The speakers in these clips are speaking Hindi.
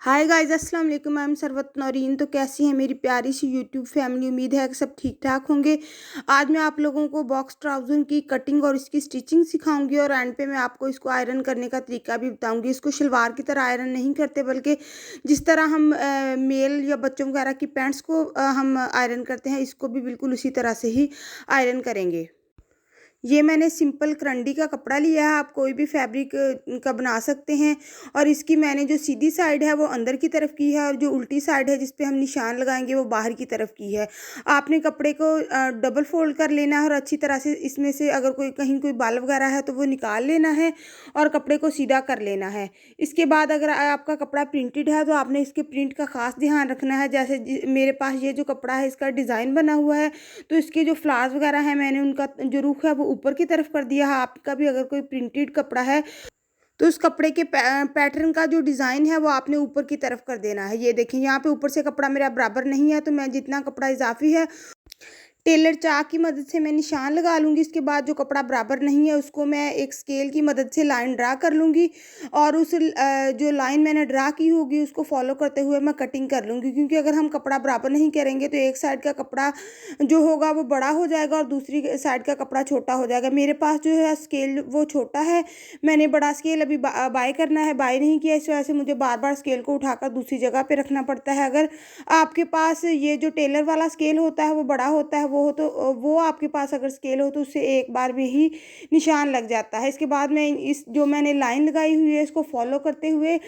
हाय गाइस, अस्सलाम वालेकुम। I am Sarwat Naureen. तो कैसी है मेरी प्यारी सी यूट्यूब फैमिली। उम्मीद है कि सब ठीक ठाक होंगे। आज मैं आप लोगों को बॉक्स ट्राउज़र की कटिंग और इसकी स्टिचिंग सिखाऊंगी और एंड पे मैं आपको इसको आयरन करने का तरीका भी बताऊंगी। इसको शलवार की तरह आयरन नहीं करते, बल्कि जिस तरह हम मेल या बच्चों वगैरह की पैंट्स को हम आयरन करते हैं, इसको भी बिल्कुल उसी तरह से ही आयरन करेंगे। ये मैंने सिंपल करंडी का कपड़ा लिया है। आप कोई भी फैब्रिक का बना सकते हैं। और इसकी मैंने जो सीधी साइड है वो अंदर की तरफ की है और जो उल्टी साइड है जिस पे हम निशान लगाएंगे वो बाहर की तरफ की है। आपने कपड़े को डबल फोल्ड कर लेना है और अच्छी तरह से इसमें से अगर कोई बाल वगैरह है तो वो निकाल लेना है और कपड़े को सीधा कर लेना है। इसके बाद अगर आपका कपड़ा प्रिंटेड है तो आपने इसके प्रिंट का खास ध्यान रखना है। जैसे मेरे पास ये जो कपड़ा है इसका डिज़ाइन बना हुआ है, तो इसके जो फ्लावर्स वगैरह हैं मैंने उनका जो रुख है वो ऊपर की तरफ कर दिया है। आपका भी अगर कोई प्रिंटेड कपड़ा है तो उस कपड़े के पैटर्न का जो डिज़ाइन है वो आपने ऊपर की तरफ कर देना है। ये देखिए, यहाँ पे ऊपर से कपड़ा मेरा बराबर नहीं है, तो मैं जितना कपड़ा इजाफी है टेलर चाक की मदद से मैं निशान लगा लूँगी। इसके बाद जो कपड़ा बराबर नहीं है उसको मैं एक स्केल की मदद से लाइन ड्रा कर लूँगी और उस जो लाइन मैंने ड्रा की होगी उसको फॉलो करते हुए मैं कटिंग कर लूँगी। क्योंकि अगर हम कपड़ा बराबर नहीं करेंगे तो एक साइड का कपड़ा जो होगा वो बड़ा हो जाएगा और दूसरी साइड का कपड़ा छोटा हो जाएगा। मेरे पास जो है स्केल वो छोटा है, मैंने बड़ा स्केल अभी बाय करना है, बाय नहीं किया, इस वजह से मुझे बार बार स्केल को उठाकर दूसरी जगह पे रखना पड़ता है। अगर आपके पास ये जो टेलर वाला स्केल होता है वो बड़ा होता है, वो आपके पास अगर स्केल हो तो उससे एक बार में ही निशान लग जाता है। इसके बाद मैं इस जो मैंने लाइन लगाई हुई है इसको फॉलो करते हुए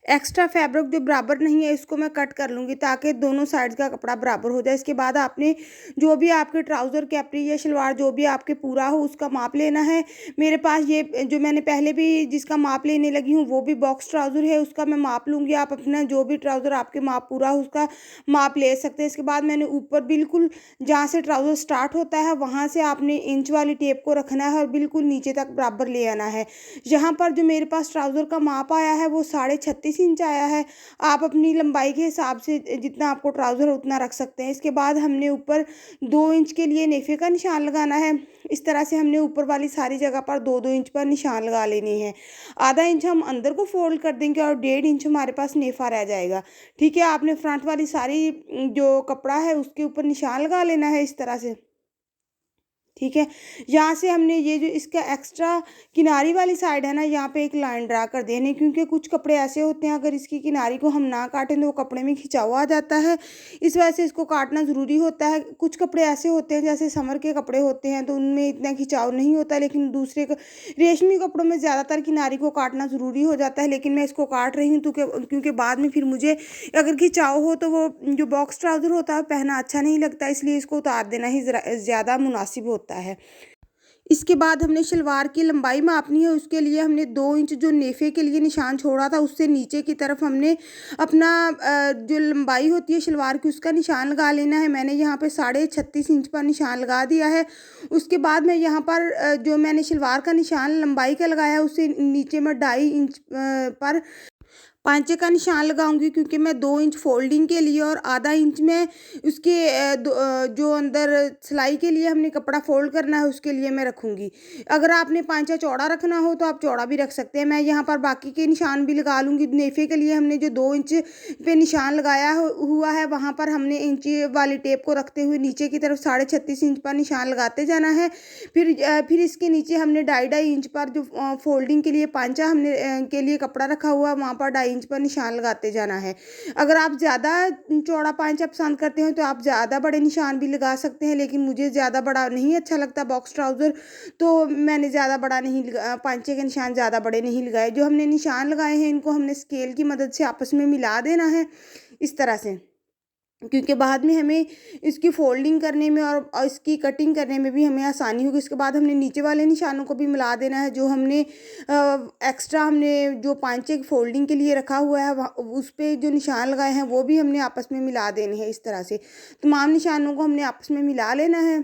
एक्स्ट्रा फैब्रिक जो बराबर नहीं है इसको मैं कट कर लूँगी ताकि दोनों साइड का कपड़ा बराबर हो जाए। इसके बाद आपने जो भी आपके ट्राउज़र कैपरी या शलवार जो भी आपके पूरा हो उसका माप लेना है। मेरे पास ये जो मैंने पहले भी जिसका माप लेने लगी हूँ वो भी बॉक्स ट्राउज़र है, उसका मैं माप लूँगी। आप अपना जो भी ट्राउज़र आपके माप पूरा हो उसका माप ले सकते हैं। इसके बाद मैंने ऊपर बिल्कुल जहाँ से ट्राउज़र स्टार्ट होता है वहाँ से आपने इंच वाली टेप को रखना है और बिल्कुल नीचे तक बराबर ले आना है। यहाँ पर जो मेरे पास ट्राउज़र का माप आया है वो 36.5 इंच आया है। आप अपनी लंबाई के हिसाब से जितना आपको ट्राउज़र उतना रख सकते हैं। इसके बाद हमने ऊपर 2 इंच के लिए नेफे का निशान लगाना है। इस तरह से हमने ऊपर वाली सारी जगह पर 2-2 इंच पर निशान लगा लेने हैं। आधा इंच हम अंदर को फोल्ड कर देंगे और 1.5 इंच हमारे पास नेफा रह जाएगा। ठीक है, आपने फ्रंट वाली सारी जो कपड़ा है उसके ऊपर निशान लगा लेना है इस तरह से। ठीक है, यहाँ से हमने ये जो इसका एक्स्ट्रा किनारी वाली साइड है ना, यहाँ पे एक लाइन ड्रा कर देनी, क्योंकि कुछ कपड़े ऐसे होते हैं अगर इसकी किनारी को हम ना काटें तो वो कपड़े में खिंचाव आ जाता है। इस वजह से इसको काटना ज़रूरी होता है। कुछ कपड़े ऐसे होते हैं जैसे समर के कपड़े होते हैं तो उनमें इतना खिंचाव नहीं होता, लेकिन रेशमी कपड़ों में ज़्यादातर किनारी को काटना ज़रूरी हो जाता है। लेकिन मैं इसको काट रही हूँ तो क्योंकि बाद में फिर मुझे अगर खिंचाव हो तो वो जो बॉक्स ट्राउज़र होता है पहनना अच्छा नहीं लगता, इसलिए इसको उतार देना ही ज़्यादा मुनासिब होता है। इसके बाद हमने शलवार की लंबाई मापनी है। उसके लिए हमने 2 इंच जो नेफे के लिए निशान छोड़ा था उससे नीचे की तरफ हमने अपना जो लंबाई होती है शलवार की उसका निशान लगा लेना है। मैंने यहाँ पे 36.5 इंच पर निशान लगा दिया है। उसके बाद मैं यहाँ पर जो मैंने शलवार का निशान लंबाई का लगाया है उससे नीचे मैं 2.5 इंच पर पांचे का निशान लगाऊंगी, क्योंकि मैं 2 इंच फोल्डिंग के लिए और आधा इंच में उसके जो अंदर सिलाई के लिए हमने कपड़ा फोल्ड करना है उसके लिए मैं रखूंगी। अगर आपने पांचा चौड़ा रखना हो तो आप चौड़ा भी रख सकते हैं। मैं यहाँ पर बाकी के निशान भी लगा लूँगी। नेफे के लिए हमने जो 2 इंच पे निशान लगाया हुआ है वहाँ पर हमने इंच वाली टेप को रखते हुए नीचे की तरफ 36.5 इंच पर निशान लगाते जाना है। फिर इसके नीचे हमने 2.5 इंच पर जो फोल्डिंग के लिए पांचा हमने के लिए कपड़ा रखा हुआ वहाँ पर 2.5 इंच पर निशान लगाते जाना है। अगर आप ज़्यादा चौड़ा पांचा पसंद करते हो तो आप ज़्यादा बड़े निशान भी लगा सकते हैं, लेकिन मुझे ज़्यादा बड़ा नहीं अच्छा लगता बॉक्स ट्राउज़र, तो मैंने ज़्यादा बड़ा नहीं पांचे के निशान ज़्यादा बड़े नहीं लगाए। जो हमने निशान लगाए हैं इनको हमने स्केल की मदद से आपस में मिला देना है इस तरह से, क्योंकि बाद में हमें इसकी फोल्डिंग करने में और इसकी कटिंग करने में भी हमें आसानी होगी। इसके बाद हमने नीचे वाले निशानों को भी मिला देना है। जो हमने एक्स्ट्रा हमने जो पांचे की फोल्डिंग के लिए रखा हुआ है उस पर जो निशान लगाए हैं वो भी हमने आपस में मिला देने हैं। इस तरह से तमाम निशानों को हमने आपस में मिला लेना है।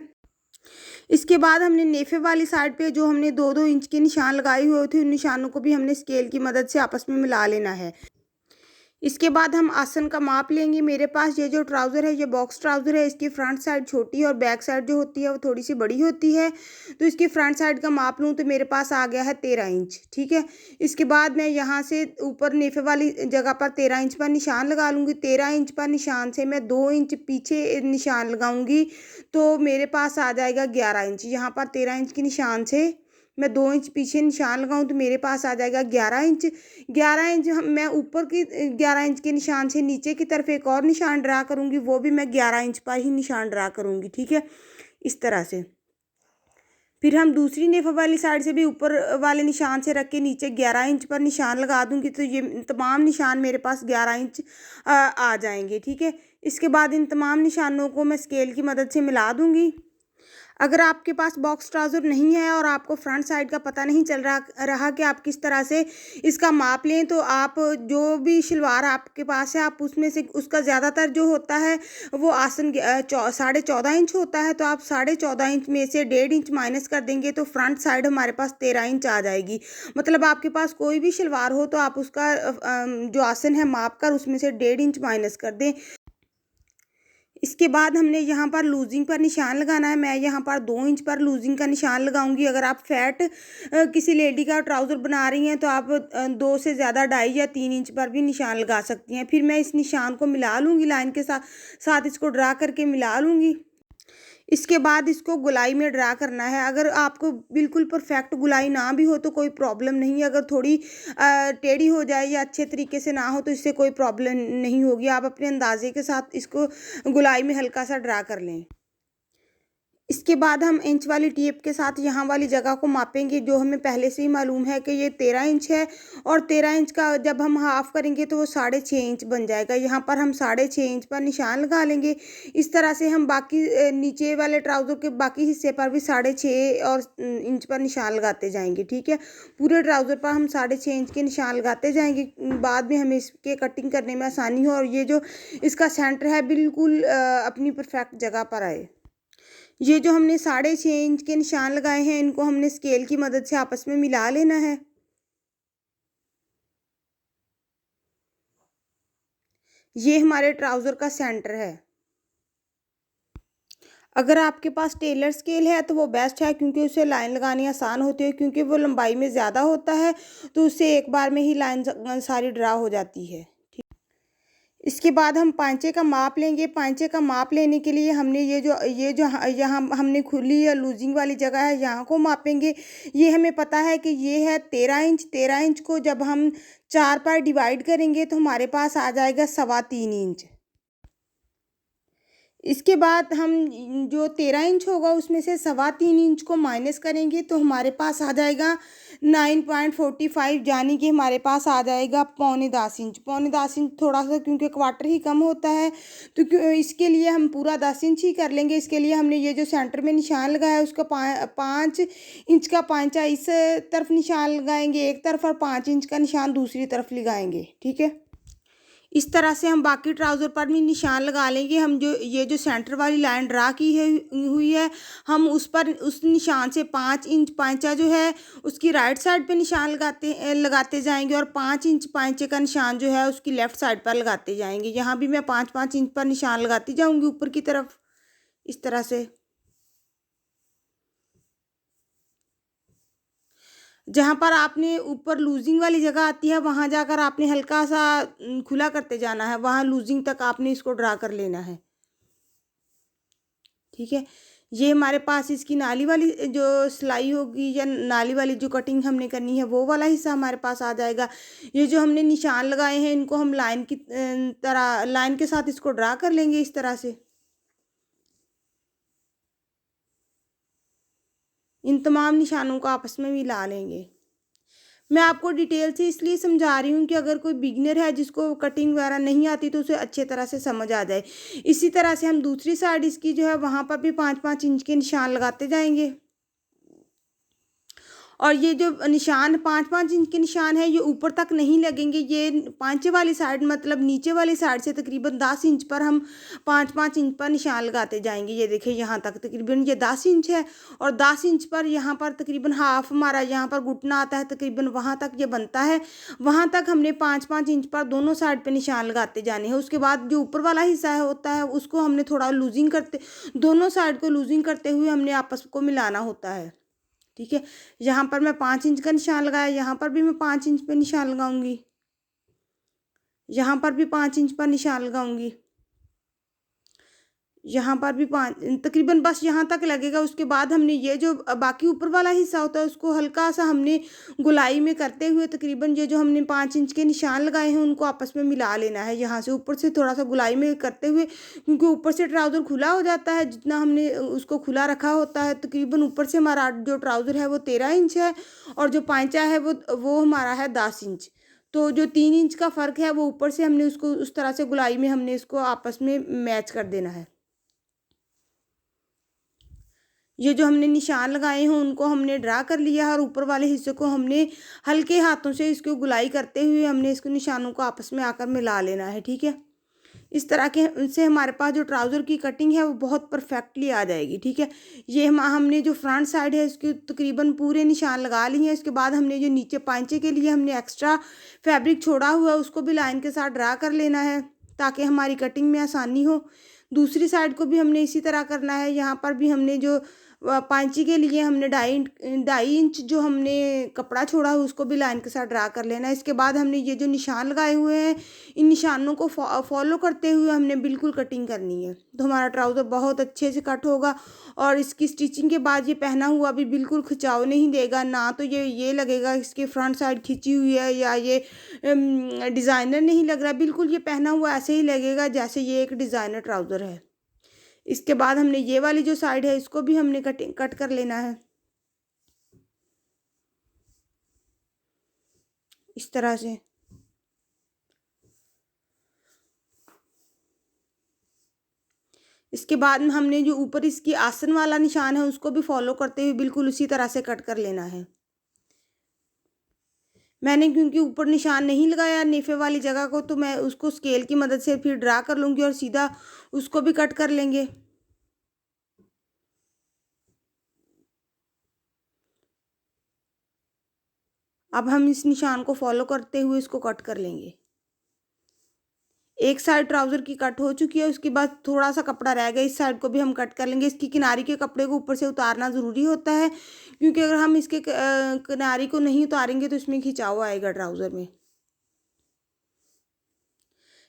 इसके बाद हमने नेफे वाली साइड पे जो हमने 2-2 इंच के निशान लगाए हुए थे उन निशानों को भी हमने स्केल की मदद से आपस में मिला लेना है। इसके बाद हम आसन का माप लेंगे। मेरे पास ये जो ट्राउज़र है ये बॉक्स ट्राउज़र है, इसकी फ्रंट साइड छोटी और बैक साइड जो होती है वो थोड़ी सी बड़ी होती है। तो इसकी फ्रंट साइड का माप लूँ तो मेरे पास आ गया है 13 इंच, ठीक है। इसके बाद मैं यहाँ से ऊपर नेफे वाली जगह पर 13 इंच पर निशान लगा लूँगी। 13 इंच पर निशान से मैं 2 इंच पीछे निशान लगाऊँगी, तो मेरे पास आ जाएगा 11 इंच। यहाँ पर 13 इंच के निशान से मैं 2 इंच पीछे निशान लगाऊँ तो मेरे पास आ जाएगा 11 इंच। 11 इंच मैं ऊपर की 11 इंच के निशान से नीचे की तरफ एक और निशान ड्रा करूँगी, वो भी मैं 11 इंच पर ही निशान ड्रा करूँगी, ठीक है, इस तरह से। फिर हम दूसरी नेफा वाली साइड से भी ऊपर वाले निशान से रख के नीचे 11 इंच पर निशान लगा दूँगी, तो ये तमाम निशान मेरे पास 11 इंच आ जाएंगे, ठीक है। इसके बाद इन तमाम निशानों को मैं स्केल की मदद से मिला दूँगी। अगर आपके पास बॉक्स ट्राउज़र नहीं है और आपको फ्रंट साइड का पता नहीं चल रहा कि आप किस तरह से इसका माप लें, तो आप जो भी शलवार आपके पास है आप उसमें से उसका ज़्यादातर जो होता है वो आसन 14.5 इंच होता है, तो आप 14.5 इंच में से 1.5 इंच माइनस कर देंगे तो फ्रंट साइड हमारे पास 13 इंच आ जाएगी। मतलब आपके पास कोई भी शलवार हो तो आप उसका जो आसन है माप कर उसमें से 1.5 इंच माइनस कर दें। इसके बाद हमने यहाँ पर लूजिंग पर निशान लगाना है। मैं यहाँ पर 2 इंच पर लूजिंग का निशान लगाऊंगी। अगर आप फैट किसी लेडी का ट्राउज़र बना रही हैं तो आप 2 से ज़्यादा 2.5 या 3 इंच पर भी निशान लगा सकती हैं। फिर मैं इस निशान को मिला लूँगी, लाइन के साथ साथ इसको ड्रा करके मिला लूँगी। इसके बाद इसको गोलाई में ड्रा करना है। अगर आपको बिल्कुल परफेक्ट गोलाई ना भी हो तो कोई प्रॉब्लम नहीं है। अगर थोड़ी टेढ़ी हो जाए या अच्छे तरीके से ना हो तो इससे कोई प्रॉब्लम नहीं होगी। आप अपने अंदाजे के साथ इसको गोलाई में हल्का सा ड्रा कर लें। इसके बाद हम इंच वाली टेप के साथ यहाँ वाली जगह को मापेंगे, जो हमें पहले से ही मालूम है कि ये 13 इंच है और 13 इंच का जब हम हाफ़ करेंगे तो वो 6.5 इंच बन जाएगा। यहाँ पर हम 6.5 इंच पर निशान लगा लेंगे। इस तरह से हम बाकी नीचे वाले ट्राउज़र के बाकी हिस्से पर भी 6.5 और इंच पर निशान लगाते जाएंगे, ठीक है। पूरे ट्राउज़र पर हम 6.5 इंच के निशान लगाते जाएंगे। बाद में हमें इसके कटिंग करने में आसानी हो और ये जो इसका सेंटर है बिल्कुल अपनी परफेक्ट जगह पर आए। ये जो हमने 6.5 इंच के निशान लगाए हैं इनको हमने स्केल की मदद से आपस में मिला लेना है। ये हमारे ट्राउज़र का सेंटर है। अगर आपके पास टेलर स्केल है तो वो बेस्ट है, क्योंकि उसे लाइन लगानी आसान होती है, क्योंकि वो लंबाई में ज़्यादा होता है तो उससे एक बार में ही लाइन सारी ड्रा हो जाती है। इसके बाद हम पांचे का माप लेंगे। पांचे का माप लेने के लिए हमने ये जो यहाँ हमने खुली या लूजिंग वाली जगह है यहाँ को मापेंगे। ये हमें पता है कि ये है 13 इंच। 13 इंच को जब हम 4 पर डिवाइड करेंगे तो हमारे पास आ जाएगा 3.25 इंच। इसके बाद हम जो 13 इंच होगा उसमें से 3.25 इंच को माइनस करेंगे तो हमारे पास आ जाएगा 9.45, यानी कि हमारे पास आ जाएगा 9.25 इंच। 9.25 इंच थोड़ा सा क्योंकि क्वार्टर ही कम होता है तो इसके लिए हम पूरा 10 इंच ही कर लेंगे। इसके लिए हमने ये जो सेंटर में निशान लगाया है उसका 5 इंच का पांचा इस तरफ निशान लगाएंगे एक तरफ और 5 इंच का निशान दूसरी तरफ लगाएंगे, ठीक है। इस तरह से हम बाकी ट्राउज़र पर भी निशान लगा लेंगे। हम जो ये जो सेंटर वाली लाइन ड्रा की है हुई है हम उस पर उस निशान से 5 इंच पांचा जो है उसकी राइट साइड पे निशान लगाते जाएंगे और 5 इंच पांचे का निशान जो है उसकी लेफ़्ट साइड पर लगाते जाएंगे। यहाँ भी मैं 5-5 इंच पर निशान लगाती जाऊँगी ऊपर की तरफ, इस तरह से। जहाँ पर आपने ऊपर लूजिंग वाली जगह आती है वहाँ जाकर आपने हल्का सा खुला करते जाना है, वहाँ लूजिंग तक आपने इसको ड्रा कर लेना है, ठीक है। ये हमारे पास इसकी नाली वाली जो सिलाई होगी या नाली वाली जो कटिंग हमने करनी है वो वाला हिस्सा हमारे पास आ जाएगा। ये जो हमने निशान लगाए हैं इनको हम लाइन की तरह लाइन के साथ इसको ड्रा कर लेंगे इस तरह से। इन तमाम निशानों को आपस में मिला लेंगे। मैं आपको डिटेल से इसलिए समझा रही हूँ कि अगर कोई बिगिनर है जिसको कटिंग वगैरह नहीं आती तो उसे अच्छे तरह से समझ आ जाए। इसी तरह से हम दूसरी साइड इसकी जो है वहाँ पर भी 5-5 इंच के निशान लगाते जाएंगे और ये जो निशान 5-5 इंच के निशान है ये ऊपर तक नहीं लगेंगे, ये पांचे वाली साइड मतलब नीचे वाली साइड से तकरीबन 10 इंच पर हम 5-5 इंच पर निशान लगाते जाएंगे। ये देखिए यहाँ तक तकरीबन ये 10 इंच है और 10 इंच पर यहाँ पर तकरीबन हाफ हमारा यहाँ पर घुटना आता है, तकरीबन वहाँ तक ये बनता है। वहाँ तक हमने 5-5 इंच पर दोनों साइड पे निशान लगाते जाने हैं। उसके बाद जो ऊपर वाला हिस्सा है होता है उसको हमने थोड़ा लूजिंग करते, दोनों साइड को लूजिंग करते हुए हमने आपस को मिलाना होता है। ठीक है, यहाँ पर मैं 5 इंच का निशान लगाया, यहाँ पर भी मैं 5 इंच पे निशान लगाऊंगी, यहाँ पर भी 5 इंच पर निशान लगाऊंगी, यहाँ पर भी 5 तकरीबन बस यहाँ तक लगेगा। उसके बाद हमने ये जो बाकी ऊपर वाला हिस्सा होता है उसको हल्का सा हमने गुलाई में करते हुए तकरीबन ये जो हमने 5 इंच के निशान लगाए हैं उनको आपस में मिला लेना है। यहाँ से ऊपर से थोड़ा सा गुलाई में करते हुए, क्योंकि ऊपर से ट्राउज़र खुला हो जाता है, जितना हमने उसको खुला रखा होता है तकरीबन ऊपर से हमारा जो ट्राउज़र है वो 13 इंच है और जो पाँचा है वो हमारा है 10 इंच। तो जो 3 इंच का फ़र्क है वो ऊपर से हमने उसको उस तरह से गुलाई में हमने इसको आपस में मैच कर देना है। ये जो हमने निशान लगाए हैं उनको हमने ड्रा कर लिया है और ऊपर वाले हिस्से को हमने हल्के हाथों से इसको गुलाई करते हुए हमने इसको निशानों को आपस में आकर मिला लेना है। ठीक है, इस तरह के से हमारे पास जो ट्राउज़र की कटिंग है वो बहुत परफेक्टली आ जाएगी। ठीक है, ये हमने जो फ्रंट साइड है इसकी तकरीबन पूरे निशान लगा लिए हैं। इसके बाद हमने जो नीचे पांचे के लिए हमने एक्स्ट्रा फैब्रिक छोड़ा हुआ है उसको भी लाइन के साथ ड्रा कर लेना है ताकि हमारी कटिंग में आसानी हो। दूसरी साइड को भी हमने इसी तरह करना है। यहाँ पर भी हमने जो पांची के लिए हमने 2.5 इंच जो हमने कपड़ा छोड़ा है उसको भी लाइन के साथ ड्रा कर लेना है। इसके बाद हमने ये जो निशान लगाए हुए हैं इन निशानों को फॉलो करते हुए हमने बिल्कुल कटिंग करनी है, तो हमारा ट्राउज़र बहुत अच्छे से कट होगा। और इसकी स्टिचिंग के बाद ये पहना हुआ भी बिल्कुल खिंचाव नहीं देगा, ना तो ये लगेगा इसकी फ्रंट साइड खिंची हुई है या ये डिज़ाइनर नहीं लग रहा, बिल्कुल ये पहना हुआ ऐसे ही लगेगा जैसे ये एक डिज़ाइनर ट्राउज़र है। इसके बाद हमने ये वाली जो साइड है इसको भी हमने कट कर लेना है इस तरह से। इसके बाद में हमने जो ऊपर इसकी आसन वाला निशान है उसको भी फॉलो करते हुए बिल्कुल उसी तरह से कट कर लेना है। मैंने क्योंकि ऊपर निशान नहीं लगाया नेफे वाली जगह को, तो मैं उसको स्केल की मदद से फिर ड्रा कर लूँगी और सीधा उसको भी कट कर लेंगे। अब हम इस निशान को फॉलो करते हुए इसको कट कर लेंगे। एक साइड ट्राउज़र की कट हो चुकी है, उसके बाद थोड़ा सा कपड़ा रह गया, इस साइड को भी हम कट कर लेंगे। इसकी किनारी के कपड़े को ऊपर से उतारना ज़रूरी होता है, क्योंकि अगर हम इसके किनारी को नहीं उतारेंगे तो इसमें खिंचाव आएगा ट्राउज़र में।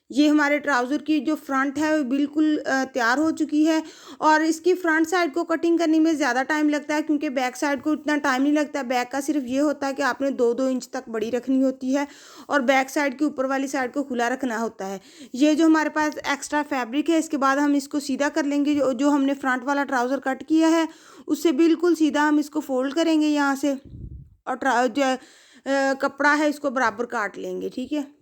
ये हमारे ट्राउज़र की जो फ्रंट है वो बिल्कुल तैयार हो चुकी है। और इसकी फ्रंट साइड को कटिंग करने में ज़्यादा टाइम लगता है, क्योंकि बैक साइड को इतना टाइम नहीं लगता। बैक का सिर्फ ये होता है कि आपने 2-2 इंच तक बड़ी रखनी होती है और बैक साइड की ऊपर वाली साइड को खुला रखना होता है। ये जो हमारे पास एक्स्ट्रा फैब्रिक है इसके बाद हम इसको सीधा कर लेंगे। जो हमने फ्रंट वाला ट्राउज़र कट किया है उससे बिल्कुल सीधा हम इसको फोल्ड करेंगे यहाँ से और कपड़ा है इसको बराबर काट लेंगे। ठीक है,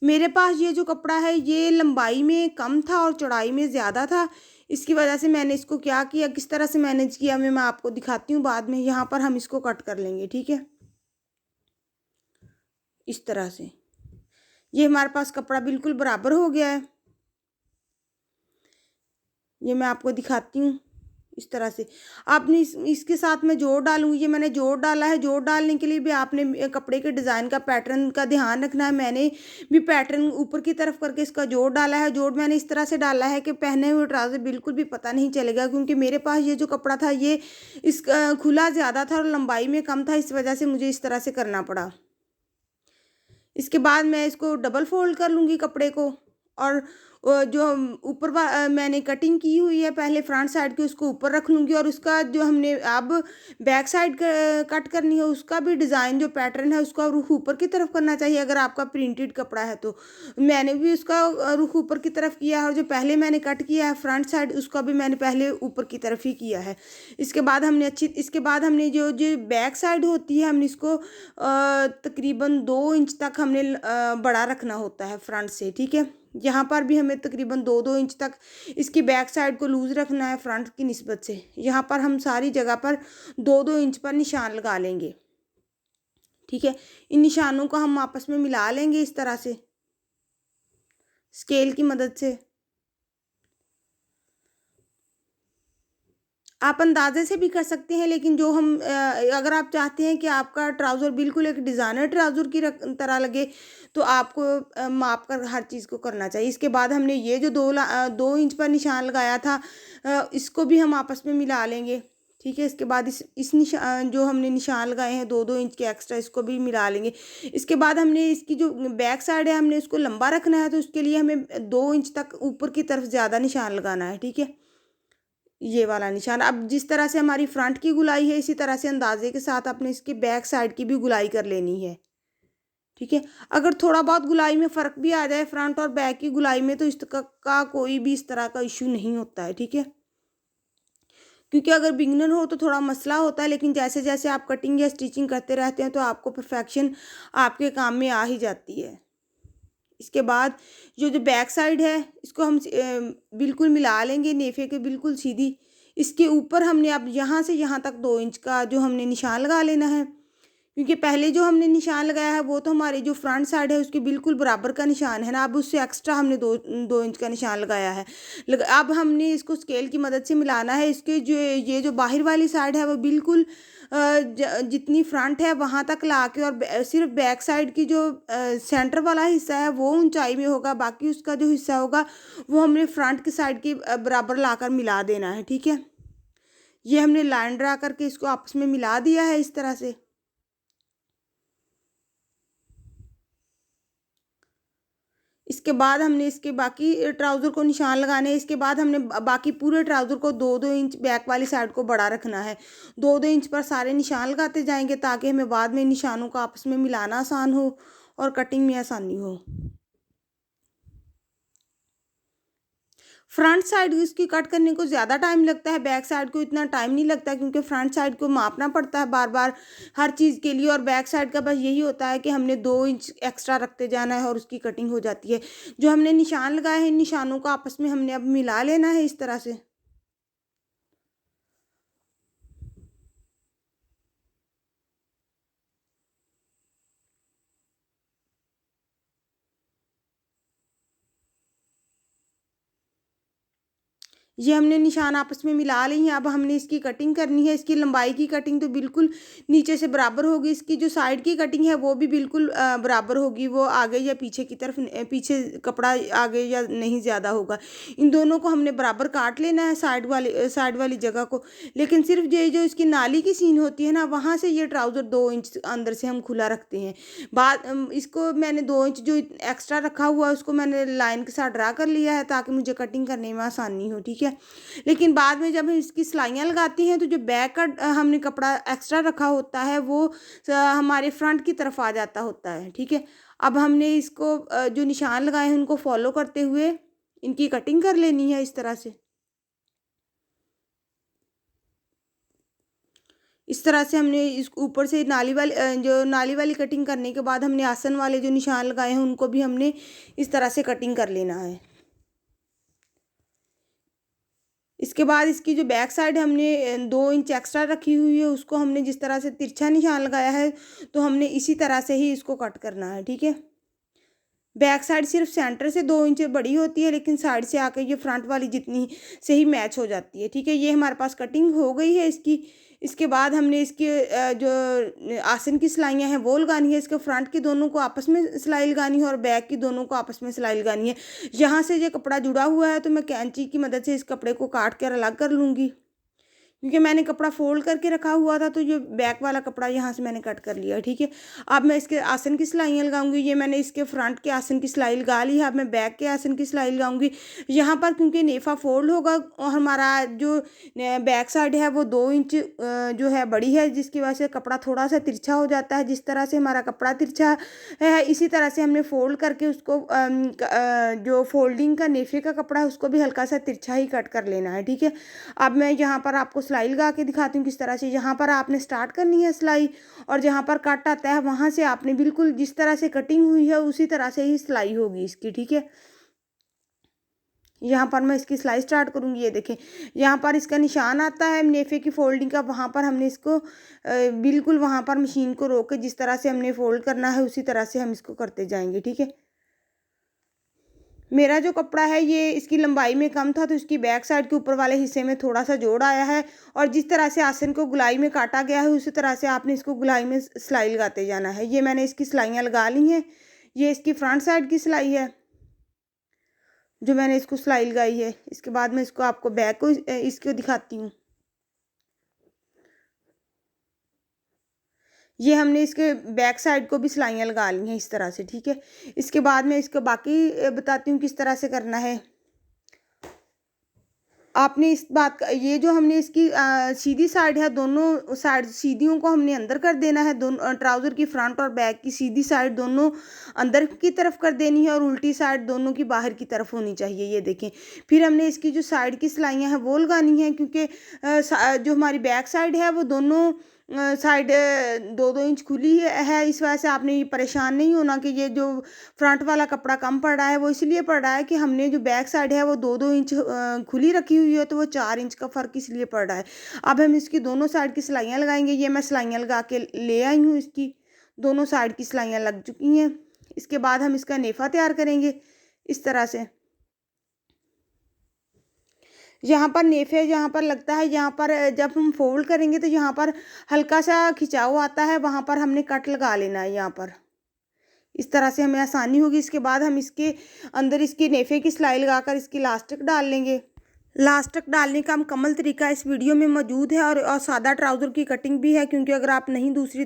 मेरे पास ये जो कपड़ा है ये लंबाई में कम था और चौड़ाई में ज़्यादा था, इसकी वजह से मैंने इसको क्या किया, किस तरह से मैनेज किया मैं आपको दिखाती हूँ बाद में। यहाँ पर हम इसको कट कर लेंगे। ठीक है, इस तरह से ये हमारे पास कपड़ा बिल्कुल बराबर हो गया है। ये मैं आपको दिखाती हूँ इस तरह से। आपने इसके साथ मैं जोड़ डालूंगी, ये मैंने जोड़ डाला है। जोड़ डालने के लिए भी आपने कपड़े के डिज़ाइन का पैटर्न का ध्यान रखना है। मैंने भी पैटर्न ऊपर की तरफ करके इसका जोड़ डाला है। जोड़ मैंने इस तरह से डाला है कि पहने हुए ट्राउज़र बिल्कुल भी पता नहीं चलेगा, क्योंकि मेरे पास ये जो कपड़ा था ये इसका खुला ज़्यादा था और लंबाई में कम था, इस वजह से मुझे इस तरह से करना पड़ा। इसके बाद मैं इसको डबल फोल्ड कर लूँगी कपड़े को और जो ऊपर मैंने कटिंग की हुई है पहले फ्रंट साइड की उसको ऊपर रख लूँगी और उसका जो हमने अब बैक साइड कट करनी है उसका भी डिज़ाइन जो पैटर्न है उसका रुख ऊपर की तरफ करना चाहिए अगर आपका प्रिंटेड कपड़ा है तो। मैंने भी उसका रुख ऊपर की तरफ किया है और जो पहले मैंने कट किया है फ्रंट साइड उसका भी मैंने पहले ऊपर की तरफ ही किया है। इसके बाद हमने जो जो बैक साइड होती है हमने इसको तकरीबन 2 इंच तक हमने बड़ा रखना होता है फ्रंट से। ठीक है, यहाँ पर भी हमें तकरीबन 2-2 इंच तक इसकी बैक साइड को लूज़ रखना है फ्रंट की निस्बत से। यहाँ पर हम सारी जगह पर 2-2 इंच पर निशान लगा लेंगे। ठीक है। इन निशानों को हम आपस में मिला लेंगे इस तरह से स्केल की मदद से। आप अंदाज़े से भी कर सकते हैं, लेकिन जो हम अगर आप चाहते हैं कि आपका ट्राउज़र बिल्कुल एक डिज़ाइनर ट्राउज़र की तरह लगे, तो आपको माप कर हर चीज़ को करना चाहिए। इसके बाद हमने ये जो 2 इंच पर निशान लगाया था, इसको भी हम आपस में मिला लेंगे, ठीक है। इसके बाद जो हमने निशान लगाए हैं 2-2 इंच के एक्स्ट्रा, इसको भी मिला लेंगे। इसके बाद हमने इसकी जो बैक साइड है, हमने उसको लंबा रखना है, तो उसके लिए हमें 2 इंच तक ऊपर की तरफ ज़्यादा निशान लगाना है, ठीक है। ये वाला निशान। अब जिस तरह से हमारी फ्रंट की गुलाई है, इसी तरह से अंदाजे के साथ अपने इसकी बैक साइड की भी गुलाई कर लेनी है, ठीक है। अगर थोड़ा बहुत गुलाई में फ़र्क भी आ जाए फ्रंट और बैक की गुलाई में, तो इसका कोई भी इस तरह का इशू नहीं होता है, ठीक है। क्योंकि अगर बिगिनर हो तो थोड़ा मसला होता है, लेकिन जैसे जैसे आप कटिंग या स्टिचिंग करते रहते हैं तो आपको परफेक्शन आपके काम में आ ही जाती है। इसके बाद जो बैक साइड है, इसको हम बिल्कुल मिला लेंगे नेफे के बिल्कुल सीधी। इसके ऊपर हमने अब यहाँ से यहाँ तक 2 इंच का जो हमने निशान लगा लेना है, क्योंकि पहले जो हमने निशान लगाया है वो तो हमारी जो फ्रंट साइड है उसके बिल्कुल बराबर का निशान है ना। अब उससे एक्स्ट्रा हमने 2 इंच का निशान लगाया है। अब हमने इसको स्केल की मदद से मिलाना है। इसके जो ये जो बाहर वाली साइड है वो बिल्कुल जितनी फ्रंट है वहाँ तक ला के, और सिर्फ बैक साइड की जो सेंटर वाला हिस्सा है वो ऊंचाई में होगा, बाकी उसका जो हिस्सा होगा वो हमने फ्रंट की साइड के बराबर लाकर मिला देना है, ठीक है। ये हमने लाइन ड्रा करके इसको आपस में मिला दिया है इस तरह से। इसके बाद हमने इसके बाकी ट्राउज़र को निशान लगाने हैं। इसके बाद हमने बाकी पूरे ट्राउज़र को 2-2 इंच बैक वाली साइड को बड़ा रखना है। 2-2 इंच पर सारे निशान लगाते जाएंगे, ताकि हमें बाद में निशानों को आपस में मिलाना आसान हो और कटिंग में आसानी हो। फ्रंट साइड इसकी कट करने को ज़्यादा टाइम लगता है, बैक साइड को इतना टाइम नहीं लगता, क्योंकि फ्रंट साइड को मापना पड़ता है बार बार हर चीज़ के लिए, और बैक साइड का बस यही होता है कि हमने 2 इंच एक्स्ट्रा रखते जाना है और उसकी कटिंग हो जाती है। जो हमने निशान लगाए हैं, इन निशानों को आपस में हमने अब मिला लेना है इस तरह से। ये हमने निशान आपस में मिला लिए हैं। अब हमने इसकी कटिंग करनी है। इसकी लंबाई की कटिंग तो बिल्कुल नीचे से बराबर होगी। इसकी जो साइड की कटिंग है वो भी बिल्कुल बराबर होगी। वो आगे या पीछे की तरफ पीछे कपड़ा आगे या नहीं ज़्यादा होगा। इन दोनों को हमने बराबर काट लेना है, साइड वाली जगह को। लेकिन सिर्फ ये जो इसकी नाली की सीन होती है ना, वहाँ से ये ट्राउज़र 2 इंच अंदर से हम खुला रखते हैं। इसको मैंने 2 इंच जो एक्स्ट्रा रखा हुआ है उसको मैंने लाइन के साथ ड्रा कर लिया है, ताकि मुझे कटिंग करने में आसानी हो, ठीक है। लेकिन बाद में जब हम इसकी सिलाइयाँ लगाती हैं, तो जो बैक का हमने कपड़ा एक्स्ट्रा रखा होता है वो हमारे फ्रंट की तरफ आ जाता होता है, ठीक है। अब हमने इसको जो निशान लगाए हैं उनको फॉलो करते हुए इनकी कटिंग कर लेनी है इस तरह से। इस तरह से हमने इस ऊपर से जो नाली वाली कटिंग करने के बाद हमने आसन वाले जो निशान लगाए हैं उनको भी हमने इस तरह से कटिंग कर लेना है। इसके बाद इसकी जो बैक साइड हमने 2 इंच एक्स्ट्रा रखी हुई है, उसको हमने जिस तरह से तिरछा निशान लगाया है, तो हमने इसी तरह से ही इसको कट करना है, ठीक है। बैक साइड सिर्फ सेंटर से 2 इंच बड़ी होती है, लेकिन साइड से आकर ये फ्रंट वाली जितनी से ही मैच हो जाती है, ठीक है। ये हमारे पास कटिंग हो गई है इसकी। इसके बाद हमने इसके जो आसन की सिलाइयाँ हैं वो लगानी है। इसके फ्रंट की दोनों को आपस में सिलाई लगानी है और बैक की दोनों को आपस में सिलाई लगानी है। यहाँ से ये कपड़ा जुड़ा हुआ है, तो मैं कैंची की मदद से इस कपड़े को काट कर अलग कर लूँगी, क्योंकि मैंने कपड़ा फोल्ड करके रखा हुआ था, तो ये बैक वाला कपड़ा यहाँ से मैंने कट कर लिया, ठीक है। अब मैं इसके आसन की सिलाइयाँ लगाऊंगी। ये मैंने इसके फ्रंट के आसन की सिलाई लगा ली है। अब मैं बैक के आसन की सिलाई लगाऊंगी। यहाँ पर क्योंकि नेफा फोल्ड होगा और हमारा जो बैक साइड है वो 2 इंच जो है बड़ी है, जिसकी वजह से कपड़ा थोड़ा सा तिरछा हो जाता है। जिस तरह से हमारा कपड़ा तिरछा है, इसी तरह से हमने फोल्ड करके उसको जो फोल्डिंग का नेफे का कपड़ा है उसको भी हल्का सा तिरछा ही कट कर लेना है, ठीक है। अब मैं यहाँ पर आपको सिलाई लगा के दिखाती हूँ किस तरह से। यहाँ पर आपने स्टार्ट करनी है सिलाई, और जहाँ पर कट आता है वहाँ से आपने बिल्कुल जिस तरह से कटिंग हुई है उसी तरह से ही सिलाई होगी इसकी, ठीक है। यहाँ पर मैं इसकी सिलाई स्टार्ट करूँगी। ये देखें, यहाँ पर इसका निशान आता है नेफे की फोल्डिंग का, वहाँ पर हमने इसको बिल्कुल वहाँ पर मशीन को रोक के जिस तरह से हमने फोल्ड करना है उसी तरह से हम इसको करते जाएंगे। ठीक है, मेरा जो कपड़ा है ये इसकी लंबाई में कम था तो इसकी बैक साइड के ऊपर वाले हिस्से में थोड़ा सा जोड़ आया है, और जिस तरह से आसन को गुलाई में काटा गया है उसी तरह से आपने इसको गुलाई में सिलाई लगाते जाना है। ये मैंने इसकी सिलाइयाँ लगा ली हैं। ये इसकी फ्रंट साइड की सिलाई है जो मैंने इसको सिलाई लगाई है। इसके बाद मैं इसको आपको बैक को इसको दिखाती हूँ। ये हमने इसके बैक साइड को भी सिलाइयाँ लगा ली हैं इस तरह से। ठीक है, इसके बाद मैं इसको बाकी बताती हूँ किस तरह से करना है। आपने इस बात का, ये जो हमने इसकी सीधी साइड है, दोनों साइड सीधियों को हमने अंदर कर देना है। दोनों ट्राउज़र की फ्रंट और बैक की सीधी साइड दोनों अंदर की तरफ कर देनी है और उल्टी साइड दोनों की बाहर की तरफ होनी चाहिए। ये देखें, फिर हमने इसकी जो साइड की सिलाइयाँ हैं वो लगानी है, क्योंकि जो हमारी बैक साइड है वो दोनों साइड 2-2 इंच खुली है। इस वजह से आपने ये परेशान नहीं होना कि ये जो फ्रंट वाला कपड़ा कम पड़ रहा है, वो इसलिए पड़ रहा है कि हमने जो बैक साइड है वो 2-2 इंच खुली रखी हुई है, तो वो 4 इंच का फ़र्क इसलिए पड़ रहा है। अब हम इसकी दोनों साइड की सिलाइयाँ लगाएंगे। ये मैं सिलाइयाँ लगा के ले आई हूँ, इसकी दोनों साइड की सिलाइयाँ लग चुकी हैं। इसके बाद हम इसका नेफा तैयार करेंगे इस तरह से। यहाँ पर नेफे जहाँ पर लगता है, यहाँ पर जब हम फोल्ड करेंगे तो यहाँ पर हल्का सा खिंचाव आता है, वहाँ पर हमने कट लगा लेना है। यहाँ पर इस तरह से हमें आसानी होगी। इसके बाद हम इसके अंदर इसकी नेफे की सिलाई लगाकर इसकी इलास्टिक डाल लेंगे। लास्टिक डालने का मुकम्मल तरीका इस वीडियो में मौजूद है, और सादा ट्राउज़र की कटिंग भी है, क्योंकि अगर आप नहीं दूसरी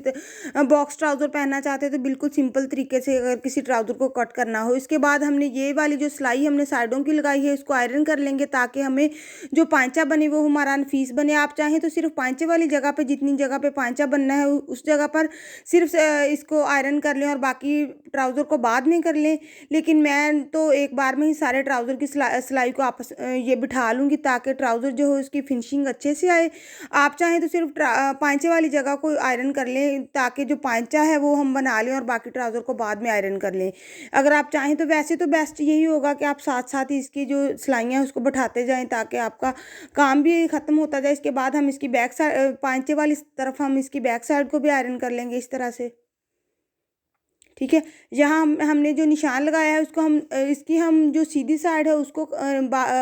बॉक्स ट्राउज़र पहनना चाहते तो बिल्कुल सिंपल तरीके से अगर किसी ट्राउज़र को कट करना हो। इसके बाद हमने ये वाली जो सिलाई हमने साइडों की लगाई है इसको आयरन कर लेंगे, ताकि हमें जो पांचा बने वो हमारा नफीस बने। आप चाहें तो सिर्फ पांचे वाली जगह पर, जितनी जगह पर पांचा बनना है उस जगह पर सिर्फ इसको आयरन कर लें और बाकी ट्राउज़र को बाद में कर लें। लेकिन मैं तो एक बार में ही सारे ट्राउज़र की सिलाई को आपस ये बिठा लूँगी, ताकि ट्राउज़र जो है उसकी फिनिशिंग अच्छे से आए। आप चाहें तो सिर्फ पांचे वाली जगह को आयरन कर लें, ताकि जो पांचा है वो हम बना लें और बाकी ट्राउज़र को बाद में आयरन कर लें। अगर आप चाहें तो वैसे तो बेस्ट यही होगा कि आप साथ साथ ही इसकी जो सिलाइयाँ हैं उसको बैठाते जाएँ, ताकि आपका काम भी ख़त्म होता जाए। इसके बाद हम इसकी बैक साइड, पांचे वाली तरफ हम इसकी बैक साइड को भी आयरन कर लेंगे इस तरह से। ठीक है, यहाँ हमने जो निशान लगाया है उसको हम इसकी हम जो सीधी साइड है उसको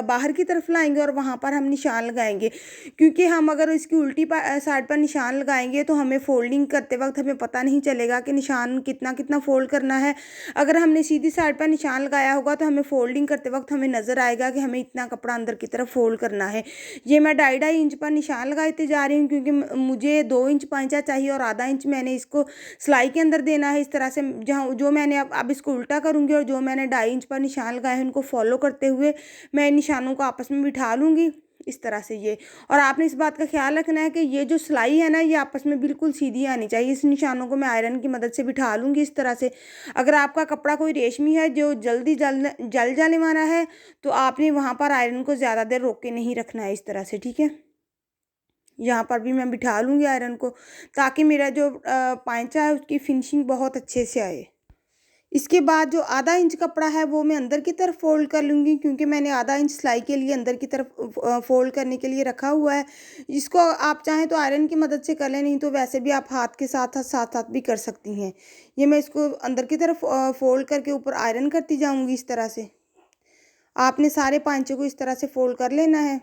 बाहर की तरफ लाएंगे और वहाँ पर हम निशान लगाएंगे, क्योंकि हम अगर इसकी उल्टी साइड पर निशान लगाएंगे तो हमें फोल्डिंग करते वक्त हमें पता नहीं चलेगा कि निशान कितना कितना फोल्ड करना है। अगर हमने सीधी साइड पर निशान लगाया होगा तो हमें फोल्डिंग करते वक्त हमें नज़र आएगा कि हमें इतना कपड़ा अंदर की तरफ फोल्ड करना है। ये मैं 2.5-2.5 इंच पर निशान लगाते जा रही हूँ, क्योंकि मुझे 2 इंच पांचा चाहिए और आधा इंच मैंने इसको सिलाई के अंदर देना है। इस तरह से जहाँ जो मैंने अब इसको उल्टा करूँगी और जो मैंने 2.5 इंच पर निशान लगाए हैं उनको फॉलो करते हुए मैं इन निशानों को आपस में बिठा लूँगी इस तरह से। ये, और आपने इस बात का ख्याल रखना है कि ये जो सिलाई है ना ये आपस में बिल्कुल सीधी आनी चाहिए। इस निशानों को मैं आयरन की मदद से बिठा लूँगी इस तरह से। अगर आपका कपड़ा कोई रेशमी है जो जल्दी जल जाने वाला है तो आपने वहाँ पर आयरन को ज़्यादा देर रोक के नहीं रखना है इस तरह से। ठीक है, यहाँ पर भी मैं बिठा लूँगी आयरन को, ताकि मेरा जो पांचा है उसकी फिनिशिंग बहुत अच्छे से आए। इसके बाद जो आधा इंच कपड़ा है वो मैं अंदर की तरफ फोल्ड कर लूँगी, क्योंकि मैंने आधा इंच सिलाई के लिए अंदर की तरफ फोल्ड करने के लिए रखा हुआ है। इसको आप चाहें तो आयरन की मदद से कर लें, नहीं तो वैसे भी आप हाथ के साथ साथ भी कर सकती हैं। ये मैं इसको अंदर की तरफ फोल्ड करके ऊपर आयरन करती जाऊँगी इस तरह से। आपने सारे पांचे को इस तरह से फोल्ड कर लेना है।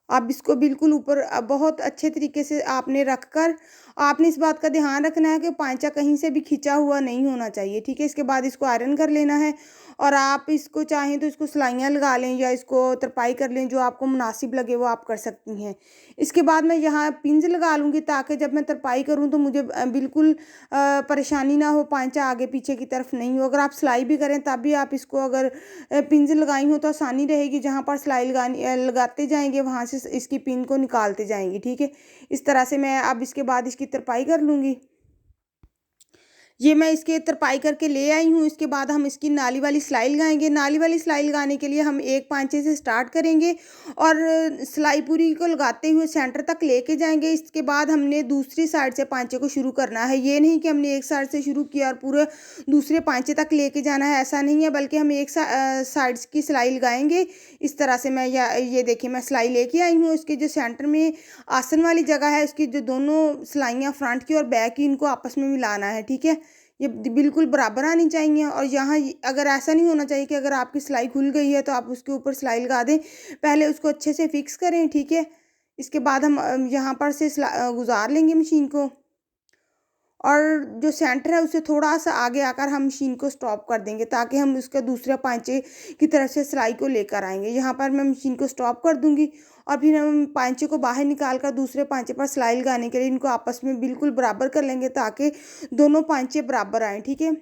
आप इसको बिल्कुल ऊपर बहुत अच्छे तरीके से आपने रखकर आपने इस बात का ध्यान रखना है कि पांचा कहीं से भी खिंचा हुआ नहीं होना चाहिए। ठीक है, इसके बाद इसको आयरन कर लेना है, और आप इसको चाहें तो इसको सिलाइयाँ लगा लें या इसको तरपाई कर लें, जो आपको मुनासिब लगे वो आप कर सकती हैं। इसके बाद मैं यहाँ पिंज लगा लूँगी, ताकि जब मैं तरपाई करूँ तो मुझे बिल्कुल परेशानी ना हो, पांचा आगे पीछे की तरफ नहीं हो। अगर आप सिलाई भी करें तब भी आप इसको अगर पिंज लगाई हो तो आसानी रहेगी। जहाँ पर सिलाई लगाते जाएंगे वहाँ से इसकी पिन को निकालते जाएंगे। ठीक है, इस तरह से मैं अब इसके बाद इसकी तरपाई कर लूँगी। ये मैं इसके तरपाई करके ले आई हूँ। इसके बाद हम इसकी नाली वाली सिलाई लगाएंगे। नाली वाली सिलाई लगाने के लिए हम एक पांचे से स्टार्ट करेंगे और सिलाई पूरी को लगाते हुए सेंटर तक लेके जाएंगे। इसके बाद हमने दूसरी साइड से पांचे को शुरू करना है। ये नहीं कि हमने एक साइड से शुरू किया और पूरे दूसरे पांचे तक लेके जाना है, ऐसा नहीं है, बल्कि हम एक साइड की सिलाई लगाएंगे। इस तरह से मैं ये देखिए मैं सिलाई लेके आई हूँ। इसके जो सेंटर में आसन वाली जगह है, इसकी जो दोनों सिलाइयाँ फ्रंट की और बैक की, इनको आपस में मिलाना है। ठीक है, ये बिल्कुल बराबर आनी चाहिए। और यहाँ अगर ऐसा नहीं होना चाहिए कि अगर आपकी सिलाई खुल गई है तो आप उसके ऊपर सिलाई लगा दें, पहले उसको अच्छे से फिक्स करें। ठीक है, इसके बाद हम यहाँ पर से गुजार लेंगे मशीन को और जो सेंटर है उससे थोड़ा सा आगे आकर हम मशीन को स्टॉप कर देंगे ताकि हम उसका दूसरे पांचे की तरफ से सिलाई को लेकर आएंगे। यहाँ पर मैं मशीन को स्टॉप कर दूंगी और फिर हम पांचे को बाहर निकाल कर दूसरे पांचे पर सिलाई लगाने के लिए इनको आपस में बिल्कुल बराबर कर लेंगे ताकि दोनों पांचे बराबर आएँ। ठीक है,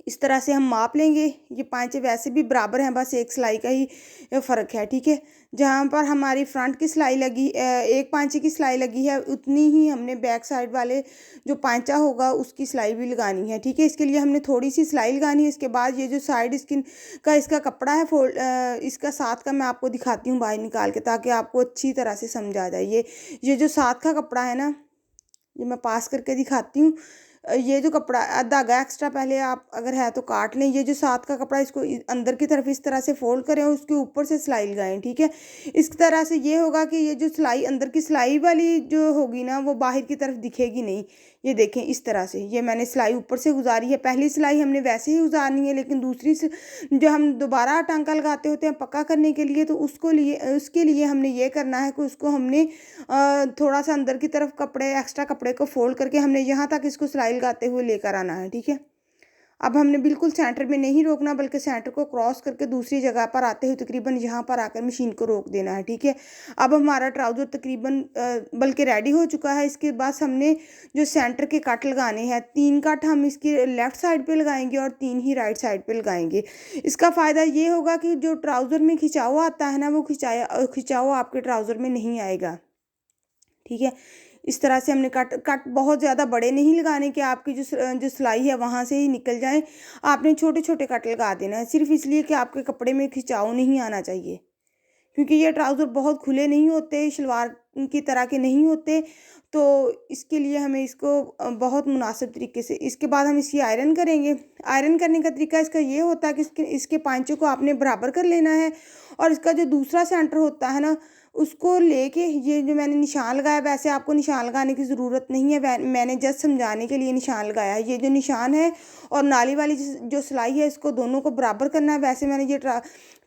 इस तरह से हम माप लेंगे। ये पांचे वैसे भी बराबर हैं, बस एक सिलाई का ही फ़र्क है। ठीक है, जहाँ पर हमारी फ्रंट की सिलाई लगी, एक पांचे की सिलाई लगी है, उतनी ही हमने बैक साइड वाले जो पांचा होगा उसकी सिलाई भी लगानी है। ठीक है, इसके लिए हमने थोड़ी सी सिलाई लगानी है। इसके बाद ये जो साइड स्किन का इसका कपड़ा है इसका साथ का मैं आपको दिखाती हूँ बाहर निकाल के, ताकि आपको अच्छी तरह से समझ आ जाए। ये जो साथ का कपड़ा है ना, ये मैं पास करके दिखाती हूँ। ये जो कपड़ा धागा एक्स्ट्रा पहले आप अगर है तो काट लें। ये जो साथ का कपड़ा, इसको अंदर की तरफ इस तरह से फोल्ड करें और उसके ऊपर से सिलाई लगाएं। ठीक है, इस तरह से ये होगा कि ये जो सिलाई अंदर की सिलाई वाली जो होगी ना, वो बाहर की तरफ दिखेगी नहीं। ये देखें, इस तरह से ये मैंने सिलाई ऊपर से गुजारी है। पहली सिलाई हमने वैसे ही गुजारनी है, लेकिन दूसरी से जो हम दोबारा टांका लगाते होते हैं पक्का करने के लिए, तो उसके लिए हमने ये करना है कि उसको हमने थोड़ा सा अंदर की तरफ एक्स्ट्रा कपड़े को फोल्ड करके हमने यहाँ तक इसको सिलाई लगाते हुए लेकर आना है। ठीक है, अब हमने बिल्कुल सेंटर में नहीं रोकना, बल्कि सेंटर को क्रॉस करके दूसरी जगह पर आते हुए तकरीबन यहाँ पर आकर मशीन को रोक देना है। ठीक है, अब हमारा ट्राउज़र तकरीबन बल्कि रेडी हो चुका है। इसके बाद हमने जो सेंटर के कट लगाने हैं, 3 कट हम इसकी लेफ़्ट साइड पे लगाएंगे और 3 ही राइट साइड पे लगाएंगे। इसका फ़ायदा ये होगा कि जो ट्राउज़र में खिंचाव आता है ना, वो खिंचाव आपके ट्राउज़र में नहीं आएगा। ठीक है, इस तरह से हमने कट बहुत ज़्यादा बड़े नहीं लगाने कि आपकी जो सिलाई है वहाँ से ही निकल जाए। आपने छोटे छोटे कट लगा देना है, सिर्फ इसलिए कि आपके कपड़े में खिंचाव नहीं आना चाहिए, क्योंकि ये ट्राउज़र बहुत खुले नहीं होते, शलवार की तरह के नहीं होते। तो इसके लिए हमें इसको बहुत मुनासिब तरीके से, इसके बाद हम इसकी आयरन करेंगे। आयरन करने का तरीका इसका ये होता है कि इसके पांचों को आपने बराबर कर लेना है और इसका जो दूसरा सेंटर होता है ना, उसको लेके ये जो मैंने निशान लगाया, वैसे आपको निशान लगाने की ज़रूरत नहीं है, मैंने जस्ट समझाने के लिए निशान लगाया है। ये जो निशान है और नाली वाली जो सिलाई है, इसको दोनों को बराबर करना है। वैसे मैंने ये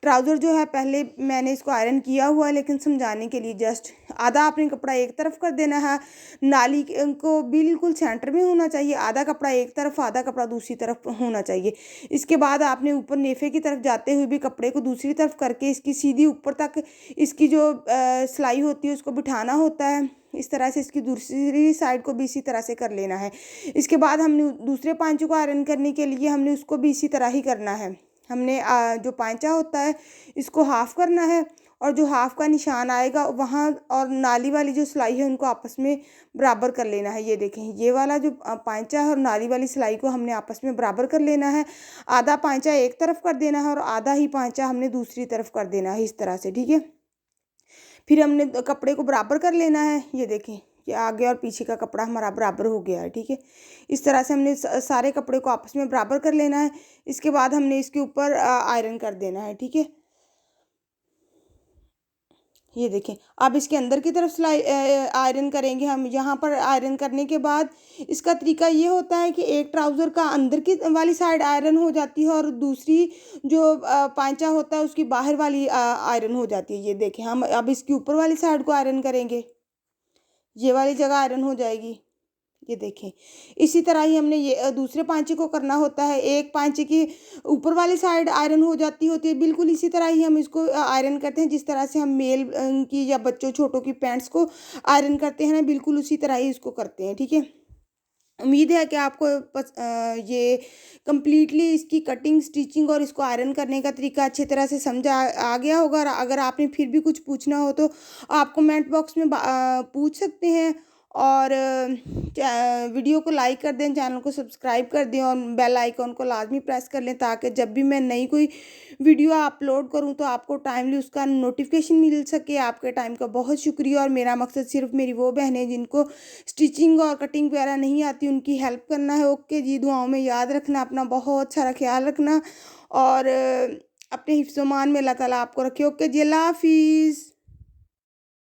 ट्राउज़र जो है पहले मैंने इसको आयरन किया हुआ है, लेकिन समझाने के लिए जस्ट आधा आपने कपड़ा एक तरफ कर देना है। नाली को बिल्कुल सेंटर में होना चाहिए, आधा कपड़ा एक तरफ, आधा कपड़ा दूसरी तरफ होना चाहिए। इसके बाद आपने ऊपर नेफे की तरफ जाते हुए भी कपड़े को दूसरी तरफ करके इसकी सीधी ऊपर तक इसकी जो सिलाई होती है उसको बिठाना होता है। इस तरह से इसकी दूसरी साइड को भी इसी तरह से कर लेना है। इसके बाद हमने दूसरे पांचों को आयरन करने के लिए हमने उसको भी इसी तरह ही करना है। हमने जो पांचा होता है इसको हाफ करना है और जो हाफ का निशान आएगा वहाँ और नाली वाली जो सिलाई है उनको आपस में बराबर कर लेना है। ये देखें, ये वाला जो पांचा है और नाली वाली सिलाई को हमने आपस में बराबर कर लेना है। आधा पांचा एक तरफ कर देना है और आधा ही पांचा हमने दूसरी तरफ कर देना है, इस तरह से। ठीक है, फिर हमने कपड़े को बराबर कर लेना है। ये देखें, ये आगे और पीछे का कपड़ा हमारा बराबर हो गया है। ठीक है, इस तरह से हमने सारे कपड़े को आपस में बराबर कर लेना है। इसके बाद हमने इसके ऊपर आयरन कर देना है। ठीक है, ये देखें, अब इसके अंदर की तरफ सिलाई आयरन करेंगे हम। यहाँ पर आयरन करने के बाद इसका तरीका ये होता है कि एक ट्राउज़र का अंदर की वाली साइड आयरन हो जाती है और दूसरी जो पांचा होता है उसकी बाहर वाली आयरन हो जाती है। ये देखें, हम अब इसकी ऊपर वाली साइड को आयरन करेंगे, ये वाली जगह आयरन हो जाएगी। ये देखें, इसी तरह ही हमने ये दूसरे पांचे को करना होता है। एक पांचे की ऊपर वाली साइड आयरन हो जाती होती है, बिल्कुल इसी तरह ही हम इसको आयरन करते हैं जिस तरह से हम मेल की या बच्चों छोटों की पैंट्स को आयरन करते हैं ना, बिल्कुल उसी तरह ही इसको करते हैं। ठीक है, उम्मीद है कि आपको ये कम्प्लीटली इसकी कटिंग, स्टिचिंग और इसको आयरन करने का तरीका अच्छी तरह से समझ आ गया होगा। और अगर आपने फिर भी कुछ पूछना हो तो आप कमेंट बॉक्स में पूछ सकते हैं और वीडियो को लाइक कर दें, चैनल को सब्सक्राइब कर दें और बेल आइकॉन को लाजमी प्रेस कर लें, ताकि जब भी मैं नई कोई वीडियो अपलोड करूं तो आपको टाइमली उसका नोटिफिकेशन मिल सके। आपके टाइम का बहुत शुक्रिया। और मेरा मकसद सिर्फ मेरी वो बहनें जिनको स्टिचिंग और कटिंग वगैरह नहीं आती, उनकी हेल्प करना है। ओके जी, दुआओं में याद रखना, अपना बहुत सारा ख्याल रखना और अपने हिफ्ज़-ओ-मान में अल्लाह ताला आपको रखे। ओके जी, अल्लाह हाफिज़।